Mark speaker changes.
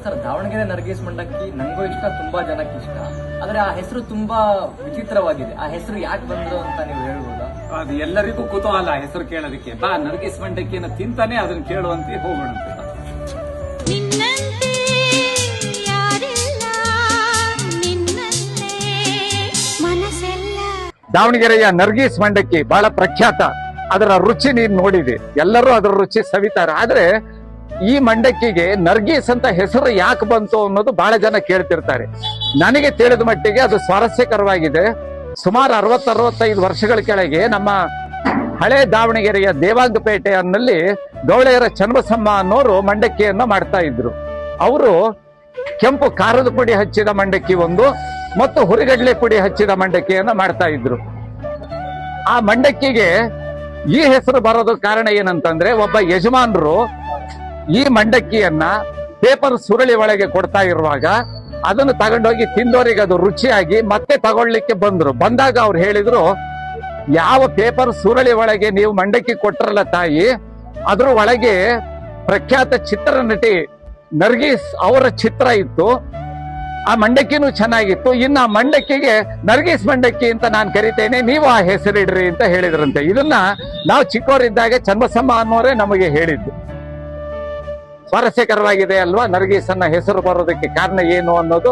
Speaker 1: Sir, Davanagere Nargis ಮಂಡಕ್ಕಿ ನಂಗೂ ಇಷ್ಟ, ತುಂಬಾ ಜನಕ್ಕೆ ಇಷ್ಟ. ಆದ್ರೆ ಆ ಹೆಸರು ತುಂಬಾ ವಿಚಿತ್ರವಾಗಿದೆ. ಆ ಹೆಸರು ಯಾಕೆ ಬಂದ್ರು ಅಂತ ನೀವು ಹೇಳ್ಬೋದಾ?
Speaker 2: ಅದು ಎಲ್ಲರಿಗೂ ಕುತೂಹಲ ಹೆಸರು ಕೇಳೋದಕ್ಕೆ. ಬಾ ನರ್ಗೀಸ್ ಮಂಡಕ್ಕಿಯನ್ನು ತಿಂತಾನೆ ಅದನ್ನ ಕೇಳುವಂತೆ ಹೋಗೋಣಂತೆ.
Speaker 3: ದಾವಣಗೆರೆಯ ನರ್ಗೀಸ್ ಮಂಡಕ್ಕಿ ಬಹಳ ಪ್ರಖ್ಯಾತ. ಅದರ ರುಚಿ ನೀನು ನೋಡಿದೆ, ಎಲ್ಲರೂ ಅದರ ರುಚಿ ಸವಿತಾರೆ. ಆದ್ರೆ ಈ ಮಂಡಕ್ಕಿಗೆ ನರ್ಗೀಸ್ ಅಂತ ಹೆಸರು ಯಾಕೆ ಬಂತು ಅನ್ನೋದು ಬಹಳ ಜನ ಕೇಳ್ತಿರ್ತಾರೆ. ನನಗೆ ತಿಳಿದ ಮಟ್ಟಿಗೆ ಅದು ಸ್ವಾರಸ್ಯಕರವಾಗಿದೆ. ಸುಮಾರು 60-65 ವರ್ಷಗಳ ಕೆಳಗೆ ನಮ್ಮ ಹಳೆ ದಾವಣಗೆರೆಯ ದೇವಾಂಗಪೇಟೆಯಲ್ಲಿ ಗೌಳೆಯರ ಚನ್ನಬಸಮ್ಮ ಅನ್ನೋರು ಮಂಡಕ್ಕಿಯನ್ನ ಮಾಡ್ತಾ ಇದ್ರು. ಅವರು ಕೆಂಪು ಖಾರದ ಪುಡಿ ಹಚ್ಚಿದ ಮಂಡಕ್ಕಿ ಒಂದು ಮತ್ತು ಹುರಿಗಡ್ಲೆ ಪುಡಿ ಹಚ್ಚಿದ ಮಂಡಕ್ಕಿಯನ್ನ ಮಾಡ್ತಾ ಇದ್ರು. ಆ ಮಂಡಕ್ಕಿಗೆ ಈ ಹೆಸರು ಬರೋದು ಕಾರಣ ಏನಂತಂದ್ರೆ, ಒಬ್ಬ ಯಜಮಾನರು ಈ ಮಂಡಕ್ಕಿಯನ್ನ ಪೇಪರ್ ಸುರಳಿ ಒಳಗೆ ಕೊಡ್ತಾ ಇರುವಾಗ ಅದನ್ನು ತಗೊಂಡೋಗಿ ತಿಂದೋರಿಗೆ ಅದು ರುಚಿಯಾಗಿ ಮತ್ತೆ ತಗೊಳ್ಳಿಕ್ಕೆ ಬಂದಾಗ ಅವ್ರು ಹೇಳಿದ್ರು, ಯಾವ ಪೇಪರ್ ಸುರಳಿ ಒಳಗೆ ನೀವು ಮಂಡಕ್ಕಿ ಕೊಟ್ಟರಲ್ಲ ತಾಯಿ, ಅದ್ರ ಒಳಗೆ ಪ್ರಖ್ಯಾತ ಚಿತ್ರನಟಿ ನರ್ಗೀಸ್ ಅವರ ಚಿತ್ರ ಇತ್ತು. ಆ ಮಂಡಕ್ಕಿನೂ ಚೆನ್ನಾಗಿತ್ತು. ಇನ್ನು ಆ ಮಂಡಕ್ಕಿಗೆ ನರ್ಗೀಸ್ ಮಂಡಕ್ಕಿ ಅಂತ ನಾನು ಕರಿತೇನೆ, ನೀವು ಆ ಹೆಸರಿಡ್ರಿ ಅಂತ ಹೇಳಿದ್ರಂತೆ. ಇದನ್ನ ನಾವು ಚಿಕ್ಕವರಿದ್ದಾಗ ಚನ್ನಬಸಮ್ಮ ಅನ್ನೋರೇ ನಮಗೆ ಹೇಳಿದ್ದು. ಸ್ವಾರಸ್ಯಕರವಾಗಿದೆ ಅಲ್ವಾ? ನರ್ಗೀಸ್ ಅನ್ನ ಹೆಸರು ಬರೋದಕ್ಕೆ ಕಾರಣ ಏನು ಅನ್ನೋದು.